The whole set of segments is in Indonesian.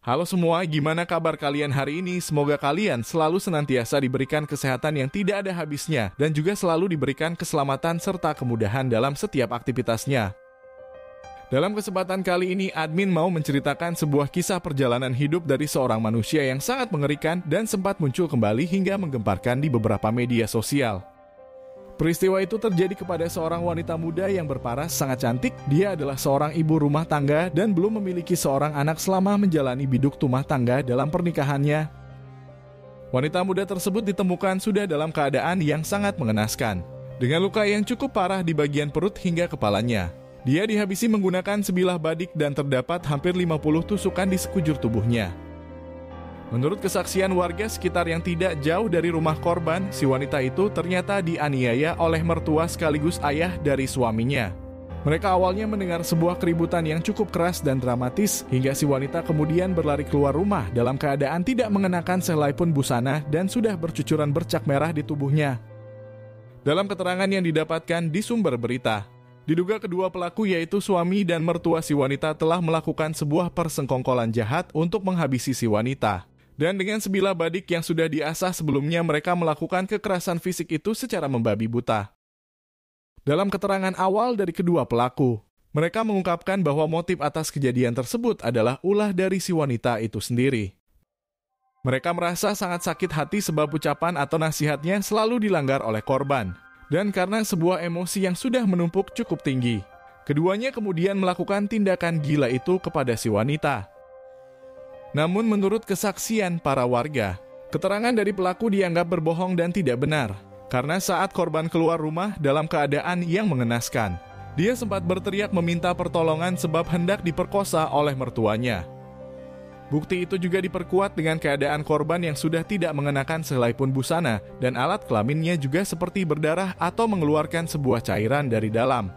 Halo semua, gimana kabar kalian hari ini? Semoga kalian selalu senantiasa diberikan kesehatan yang tidak ada habisnya dan juga selalu diberikan keselamatan serta kemudahan dalam setiap aktivitasnya. Dalam kesempatan kali ini, admin mau menceritakan sebuah kisah perjalanan hidup dari seorang manusia yang sangat mengerikan dan sempat muncul kembali hingga menggemparkan di beberapa media sosial. Peristiwa itu terjadi kepada seorang wanita muda yang berparas sangat cantik. Dia adalah seorang ibu rumah tangga dan belum memiliki seorang anak selama menjalani biduk rumah tangga dalam pernikahannya. Wanita muda tersebut ditemukan sudah dalam keadaan yang sangat mengenaskan, dengan luka yang cukup parah di bagian perut hingga kepalanya. Dia dihabisi menggunakan sebilah badik dan terdapat hampir 50 tusukan di sekujur tubuhnya. Menurut kesaksian warga sekitar yang tidak jauh dari rumah korban, si wanita itu ternyata dianiaya oleh mertua sekaligus ayah dari suaminya. Mereka awalnya mendengar sebuah keributan yang cukup keras dan dramatis, hingga si wanita kemudian berlari keluar rumah dalam keadaan tidak mengenakan sehelai pun busana dan sudah bercucuran bercak merah di tubuhnya. Dalam keterangan yang didapatkan di sumber berita, diduga kedua pelaku yaitu suami dan mertua si wanita telah melakukan sebuah persengkongkolan jahat untuk menghabisi si wanita. Dan dengan sebilah badik yang sudah diasah sebelumnya, mereka melakukan kekerasan fisik itu secara membabi buta. Dalam keterangan awal dari kedua pelaku, mereka mengungkapkan bahwa motif atas kejadian tersebut adalah ulah dari si wanita itu sendiri. Mereka merasa sangat sakit hati sebab ucapan atau nasihatnya selalu dilanggar oleh korban. Dan karena sebuah emosi yang sudah menumpuk cukup tinggi, keduanya kemudian melakukan tindakan gila itu kepada si wanita. Namun menurut kesaksian para warga, keterangan dari pelaku dianggap berbohong dan tidak benar, karena saat korban keluar rumah dalam keadaan yang mengenaskan, dia sempat berteriak meminta pertolongan sebab hendak diperkosa oleh mertuanya. Bukti itu juga diperkuat dengan keadaan korban yang sudah tidak mengenakan sehelai pun busana dan alat kelaminnya juga seperti berdarah atau mengeluarkan sebuah cairan dari dalam.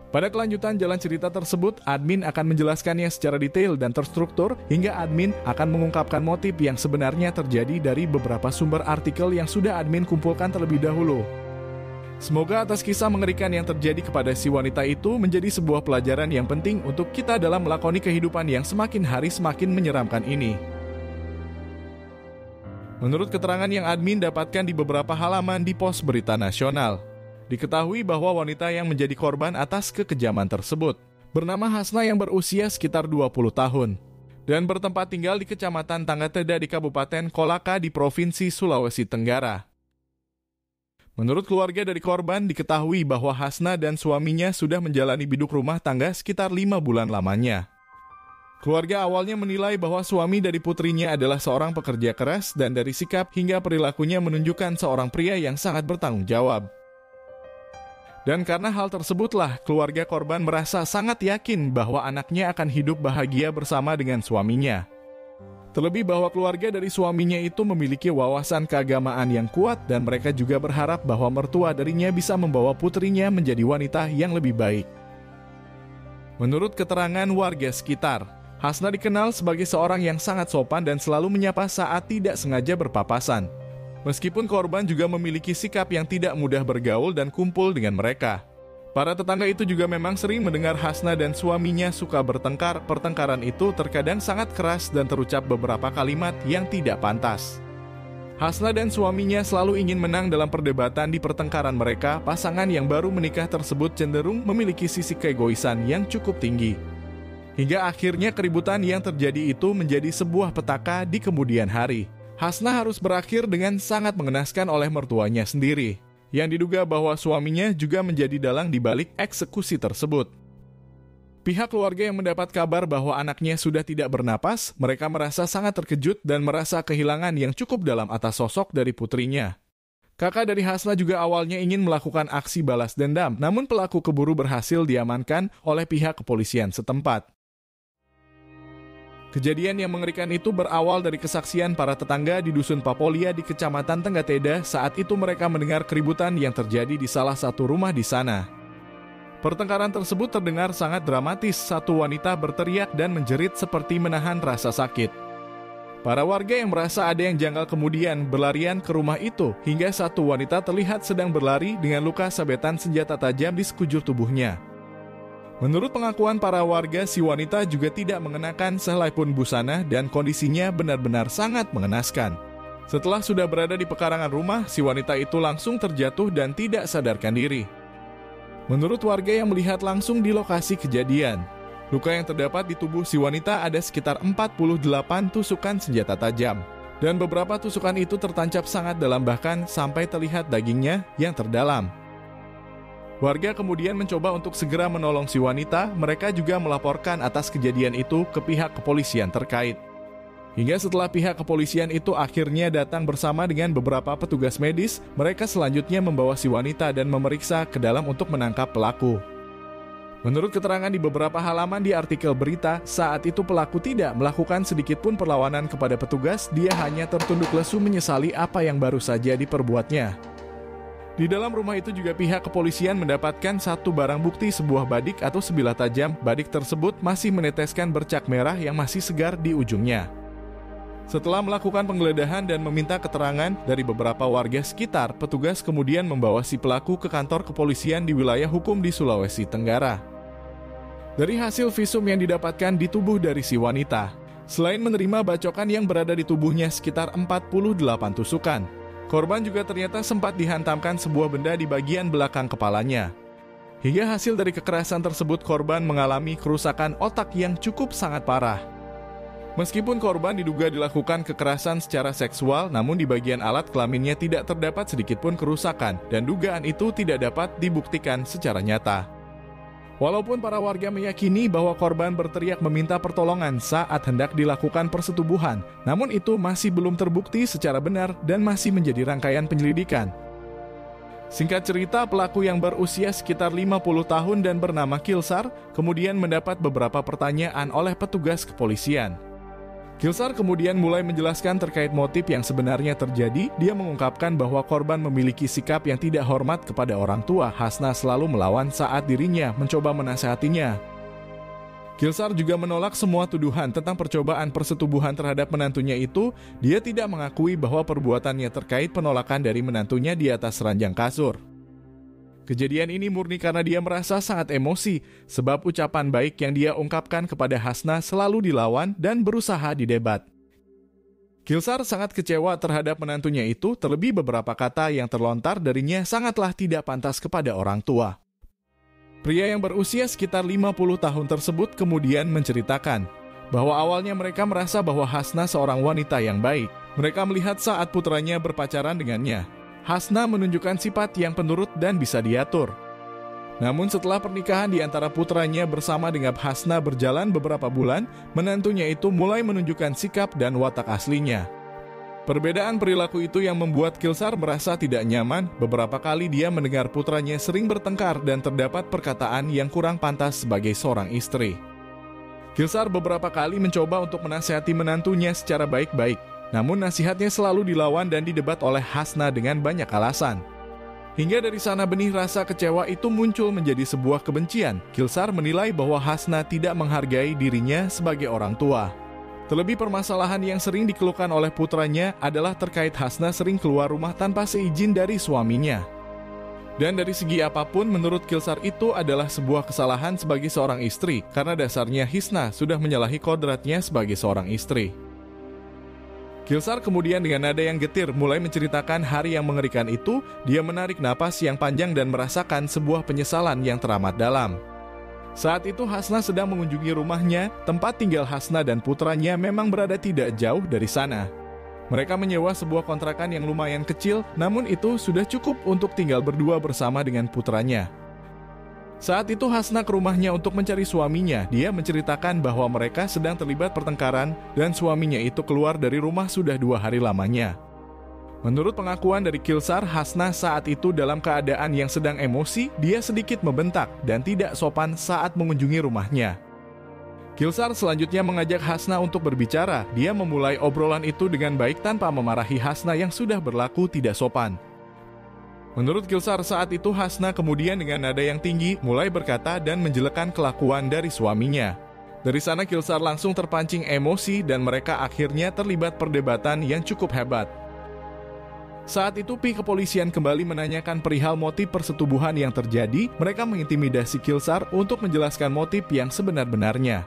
Pada kelanjutan jalan cerita tersebut, admin akan menjelaskannya secara detail dan terstruktur hingga admin akan mengungkapkan motif yang sebenarnya terjadi dari beberapa sumber artikel yang sudah admin kumpulkan terlebih dahulu. Semoga atas kisah mengerikan yang terjadi kepada si wanita itu menjadi sebuah pelajaran yang penting untuk kita dalam melakoni kehidupan yang semakin hari semakin menyeramkan ini. Menurut keterangan yang admin dapatkan di beberapa halaman di pos berita nasional, diketahui bahwa wanita yang menjadi korban atas kekejaman tersebut bernama Hasna yang berusia sekitar 20 tahun dan bertempat tinggal di Kecamatan Tanggateda di Kabupaten Kolaka di Provinsi Sulawesi Tenggara. Menurut keluarga dari korban, diketahui bahwa Hasna dan suaminya sudah menjalani biduk rumah tangga sekitar 5 bulan lamanya. Keluarga awalnya menilai bahwa suami dari putrinya adalah seorang pekerja keras dan dari sikap hingga perilakunya menunjukkan seorang pria yang sangat bertanggung jawab. Dan karena hal tersebutlah, keluarga korban merasa sangat yakin bahwa anaknya akan hidup bahagia bersama dengan suaminya. Terlebih bahwa keluarga dari suaminya itu memiliki wawasan keagamaan yang kuat dan mereka juga berharap bahwa mertua darinya bisa membawa putrinya menjadi wanita yang lebih baik. Menurut keterangan warga sekitar, Hasna dikenal sebagai seorang yang sangat sopan dan selalu menyapa saat tidak sengaja berpapasan. Meskipun korban juga memiliki sikap yang tidak mudah bergaul dan kumpul dengan mereka. Para tetangga itu juga memang sering mendengar Hasna dan suaminya suka bertengkar. Pertengkaran itu terkadang sangat keras dan terucap beberapa kalimat yang tidak pantas. Hasna dan suaminya selalu ingin menang dalam perdebatan di pertengkaran mereka. Pasangan yang baru menikah tersebut cenderung memiliki sisi keegoisan yang cukup tinggi. Hingga akhirnya keributan yang terjadi itu menjadi sebuah petaka di kemudian hari. Hasna harus berakhir dengan sangat mengenaskan oleh mertuanya sendiri, yang diduga bahwa suaminya juga menjadi dalang di balik eksekusi tersebut. Pihak keluarga yang mendapat kabar bahwa anaknya sudah tidak bernapas, mereka merasa sangat terkejut dan merasa kehilangan yang cukup dalam atas sosok dari putrinya. Kakak dari Hasna juga awalnya ingin melakukan aksi balas dendam, namun pelaku keburu berhasil diamankan oleh pihak kepolisian setempat. Kejadian yang mengerikan itu berawal dari kesaksian para tetangga di Dusun Papolia di Kecamatan Tanggateda saat itu mereka mendengar keributan yang terjadi di salah satu rumah di sana. Pertengkaran tersebut terdengar sangat dramatis, satu wanita berteriak dan menjerit seperti menahan rasa sakit. Para warga yang merasa ada yang janggal kemudian berlarian ke rumah itu hingga satu wanita terlihat sedang berlari dengan luka sabetan senjata tajam di sekujur tubuhnya. Menurut pengakuan para warga, si wanita juga tidak mengenakan sehelai pun busana dan kondisinya benar-benar sangat mengenaskan. Setelah sudah berada di pekarangan rumah, si wanita itu langsung terjatuh dan tidak sadarkan diri. Menurut warga yang melihat langsung di lokasi kejadian, luka yang terdapat di tubuh si wanita ada sekitar 48 tusukan senjata tajam. Dan beberapa tusukan itu tertancap sangat dalam, bahkan sampai terlihat dagingnya yang terdalam. Warga kemudian mencoba untuk segera menolong si wanita. Mereka juga melaporkan atas kejadian itu ke pihak kepolisian terkait. Hingga setelah pihak kepolisian itu akhirnya datang bersama dengan beberapa petugas medis, mereka selanjutnya membawa si wanita dan memeriksa ke dalam untuk menangkap pelaku. Menurut keterangan di beberapa halaman di artikel berita, saat itu pelaku tidak melakukan sedikit pun perlawanan kepada petugas, dia hanya tertunduk lesu menyesali apa yang baru saja diperbuatnya. Di dalam rumah itu juga pihak kepolisian mendapatkan satu barang bukti, sebuah badik atau sebilah tajam. Badik tersebut masih meneteskan bercak merah yang masih segar di ujungnya. Setelah melakukan penggeledahan dan meminta keterangan dari beberapa warga sekitar, petugas kemudian membawa si pelaku ke kantor kepolisian di wilayah hukum di Sulawesi Tenggara. Dari hasil visum yang didapatkan di tubuh dari si wanita, selain menerima bacokan yang berada di tubuhnya sekitar 48 tusukan, korban juga ternyata sempat dihantamkan sebuah benda di bagian belakang kepalanya. Hingga hasil dari kekerasan tersebut, korban mengalami kerusakan otak yang cukup sangat parah. Meskipun korban diduga dilakukan kekerasan secara seksual, namun di bagian alat kelaminnya tidak terdapat sedikit pun kerusakan, dan dugaan itu tidak dapat dibuktikan secara nyata. Walaupun para warga meyakini bahwa korban berteriak meminta pertolongan saat hendak dilakukan persetubuhan, namun itu masih belum terbukti secara benar dan masih menjadi rangkaian penyelidikan. Singkat cerita, pelaku yang berusia sekitar 50 tahun dan bernama Kilsar kemudian mendapat beberapa pertanyaan oleh petugas kepolisian. Kilsar kemudian mulai menjelaskan terkait motif yang sebenarnya terjadi. Dia mengungkapkan bahwa korban memiliki sikap yang tidak hormat kepada orang tua. Hasna selalu melawan saat dirinya mencoba menasihatinya. Kilsar juga menolak semua tuduhan tentang percobaan persetubuhan terhadap menantunya itu. Dia tidak mengakui bahwa perbuatannya terkait penolakan dari menantunya di atas ranjang kasur. Kejadian ini murni karena dia merasa sangat emosi, sebab ucapan baik yang dia ungkapkan kepada Hasna selalu dilawan dan berusaha didebat. Kilsar sangat kecewa terhadap menantunya itu, terlebih beberapa kata yang terlontar darinya sangatlah tidak pantas kepada orang tua. Pria yang berusia sekitar 50 tahun tersebut kemudian menceritakan bahwa awalnya mereka merasa bahwa Hasna seorang wanita yang baik. Mereka melihat saat putranya berpacaran dengannya, Hasna menunjukkan sifat yang penurut dan bisa diatur. Namun setelah pernikahan di antara putranya bersama dengan Hasna berjalan beberapa bulan, menantunya itu mulai menunjukkan sikap dan watak aslinya. Perbedaan perilaku itu yang membuat Kilsar merasa tidak nyaman. Beberapa kali dia mendengar putranya sering bertengkar dan terdapat perkataan yang kurang pantas sebagai seorang istri. Kilsar beberapa kali mencoba untuk menasihati menantunya secara baik-baik. Namun nasihatnya selalu dilawan dan didebat oleh Hasna dengan banyak alasan. Hingga dari sana benih rasa kecewa itu muncul menjadi sebuah kebencian. Kilsar menilai bahwa Hasna tidak menghargai dirinya sebagai orang tua. Terlebih permasalahan yang sering dikeluhkan oleh putranya adalah terkait Hasna sering keluar rumah tanpa seizin dari suaminya. Dan dari segi apapun menurut Kilsar itu adalah sebuah kesalahan sebagai seorang istri, karena dasarnya Hasna sudah menyalahi kodratnya sebagai seorang istri. Kilsar kemudian dengan nada yang getir mulai menceritakan hari yang mengerikan itu. Dia menarik napas yang panjang dan merasakan sebuah penyesalan yang teramat dalam. Saat itu Hasna sedang mengunjungi rumahnya. Tempat tinggal Hasna dan putranya memang berada tidak jauh dari sana. Mereka menyewa sebuah kontrakan yang lumayan kecil, namun itu sudah cukup untuk tinggal berdua bersama dengan putranya. Saat itu Hasna ke rumahnya untuk mencari suaminya. Dia menceritakan bahwa mereka sedang terlibat pertengkaran dan suaminya itu keluar dari rumah sudah 2 hari lamanya. Menurut pengakuan dari Kilsar, Hasna saat itu dalam keadaan yang sedang emosi. Dia sedikit membentak dan tidak sopan saat mengunjungi rumahnya. Kilsar selanjutnya mengajak Hasna untuk berbicara. Dia memulai obrolan itu dengan baik tanpa memarahi Hasna yang sudah berlaku tidak sopan. Menurut Kilsar saat itu Hasna kemudian dengan nada yang tinggi mulai berkata dan menjelekkan kelakuan dari suaminya. Dari sana Kilsar langsung terpancing emosi dan mereka akhirnya terlibat perdebatan yang cukup hebat. Saat itu pihak kepolisian kembali menanyakan perihal motif persetubuhan yang terjadi. Mereka mengintimidasi Kilsar untuk menjelaskan motif yang sebenar-benarnya.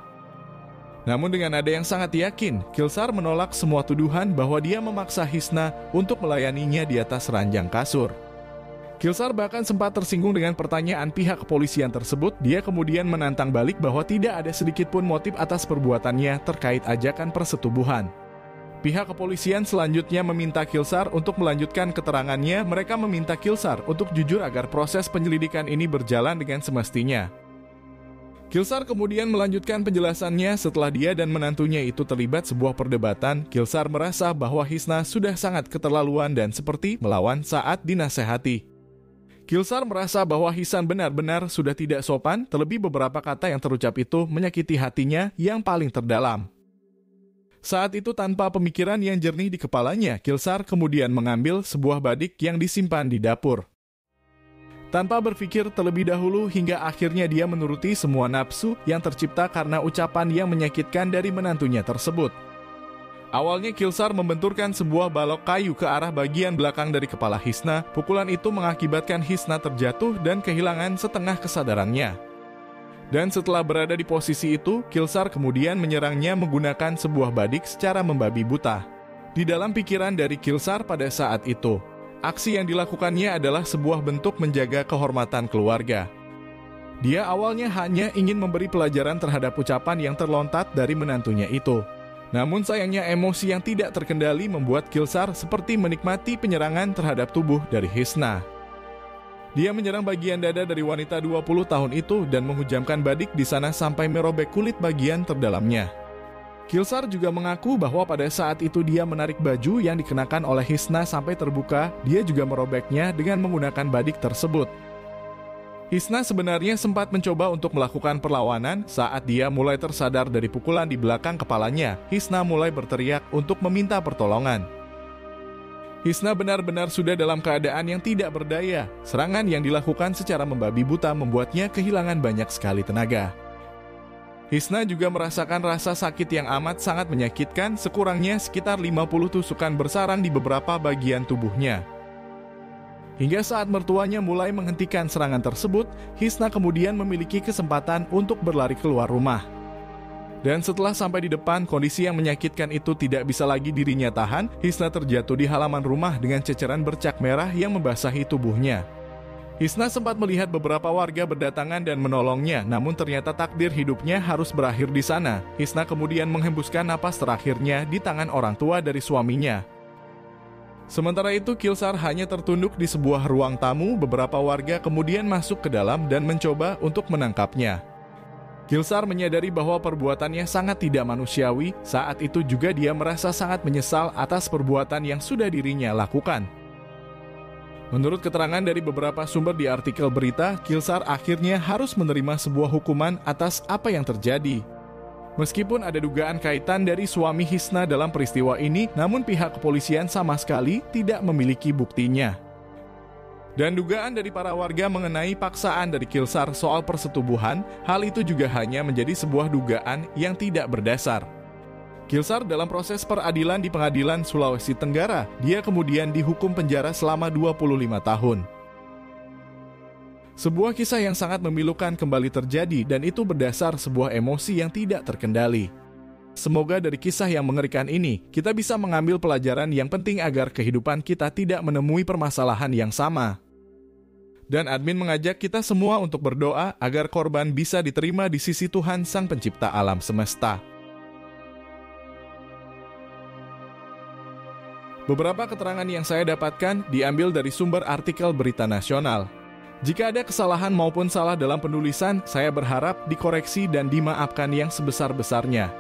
Namun dengan nada yang sangat yakin, Kilsar menolak semua tuduhan bahwa dia memaksa Hisna untuk melayaninya di atas ranjang kasur. Kilsar bahkan sempat tersinggung dengan pertanyaan pihak kepolisian tersebut. Dia kemudian menantang balik bahwa tidak ada sedikitpun motif atas perbuatannya terkait ajakan persetubuhan. Pihak kepolisian selanjutnya meminta Kilsar untuk melanjutkan keterangannya. Mereka meminta Kilsar untuk jujur agar proses penyelidikan ini berjalan dengan semestinya. Kilsar kemudian melanjutkan penjelasannya. Setelah dia dan menantunya itu terlibat sebuah perdebatan, Kilsar merasa bahwa Hisna sudah sangat keterlaluan dan seperti melawan saat dinasehati. Kilsar merasa bahwa Hisan benar-benar sudah tidak sopan, terlebih beberapa kata yang terucap itu menyakiti hatinya yang paling terdalam. Saat itu tanpa pemikiran yang jernih di kepalanya, Kilsar kemudian mengambil sebuah badik yang disimpan di dapur. Tanpa berpikir terlebih dahulu hingga akhirnya dia menuruti semua nafsu yang tercipta karena ucapan yang menyakitkan dari menantunya tersebut. Awalnya Kilsar membenturkan sebuah balok kayu ke arah bagian belakang dari kepala Hisna. Pukulan itu mengakibatkan Hisna terjatuh dan kehilangan setengah kesadarannya. Dan setelah berada di posisi itu, Kilsar kemudian menyerangnya menggunakan sebuah badik secara membabi buta. Di dalam pikiran dari Kilsar pada saat itu, aksi yang dilakukannya adalah sebuah bentuk menjaga kehormatan keluarga. Dia awalnya hanya ingin memberi pelajaran terhadap ucapan yang terlontat dari menantunya itu. Namun sayangnya emosi yang tidak terkendali membuat Kilsar seperti menikmati penyerangan terhadap tubuh dari Hisna. Dia menyerang bagian dada dari wanita 20 tahun itu dan menghujamkan badik di sana sampai merobek kulit bagian terdalamnya. Kilsar juga mengaku bahwa pada saat itu dia menarik baju yang dikenakan oleh Hisna sampai terbuka. Dia juga merobeknya dengan menggunakan badik tersebut. Hisna sebenarnya sempat mencoba untuk melakukan perlawanan. Saat dia mulai tersadar dari pukulan di belakang kepalanya, Hisna mulai berteriak untuk meminta pertolongan. Hisna benar-benar sudah dalam keadaan yang tidak berdaya. Serangan yang dilakukan secara membabi buta membuatnya kehilangan banyak sekali tenaga. Hisna juga merasakan rasa sakit yang amat sangat menyakitkan, sekurangnya sekitar 50 tusukan bersarang di beberapa bagian tubuhnya. Hingga saat mertuanya mulai menghentikan serangan tersebut, Hisna kemudian memiliki kesempatan untuk berlari keluar rumah. Dan setelah sampai di depan, kondisi yang menyakitkan itu tidak bisa lagi dirinya tahan. Hisna terjatuh di halaman rumah dengan ceceran bercak merah yang membasahi tubuhnya. Hisna sempat melihat beberapa warga berdatangan dan menolongnya, namun ternyata takdir hidupnya harus berakhir di sana. Hisna kemudian menghembuskan napas terakhirnya di tangan orang tua dari suaminya. Sementara itu, Kilsar hanya tertunduk di sebuah ruang tamu. Beberapa warga kemudian masuk ke dalam dan mencoba untuk menangkapnya. Kilsar menyadari bahwa perbuatannya sangat tidak manusiawi. Saat itu juga dia merasa sangat menyesal atas perbuatan yang sudah dirinya lakukan. Menurut keterangan dari beberapa sumber di artikel berita, Kilsar akhirnya harus menerima sebuah hukuman atas apa yang terjadi. Meskipun ada dugaan kaitan dari suami Hisna dalam peristiwa ini, namun pihak kepolisian sama sekali tidak memiliki buktinya. Dan dugaan dari para warga mengenai paksaan dari Kilsar soal persetubuhan, hal itu juga hanya menjadi sebuah dugaan yang tidak berdasar. Kilsar dalam proses peradilan di Pengadilan Sulawesi Tenggara, dia kemudian dihukum penjara selama 25 tahun. Sebuah kisah yang sangat memilukan kembali terjadi dan itu berdasar sebuah emosi yang tidak terkendali. Semoga dari kisah yang mengerikan ini, kita bisa mengambil pelajaran yang penting agar kehidupan kita tidak menemui permasalahan yang sama. Dan admin mengajak kita semua untuk berdoa agar korban bisa diterima di sisi Tuhan Sang Pencipta alam semesta. Beberapa keterangan yang saya dapatkan diambil dari sumber artikel berita nasional. Jika ada kesalahan maupun salah dalam penulisan, saya berharap dikoreksi dan dimaafkan yang sebesar-besarnya.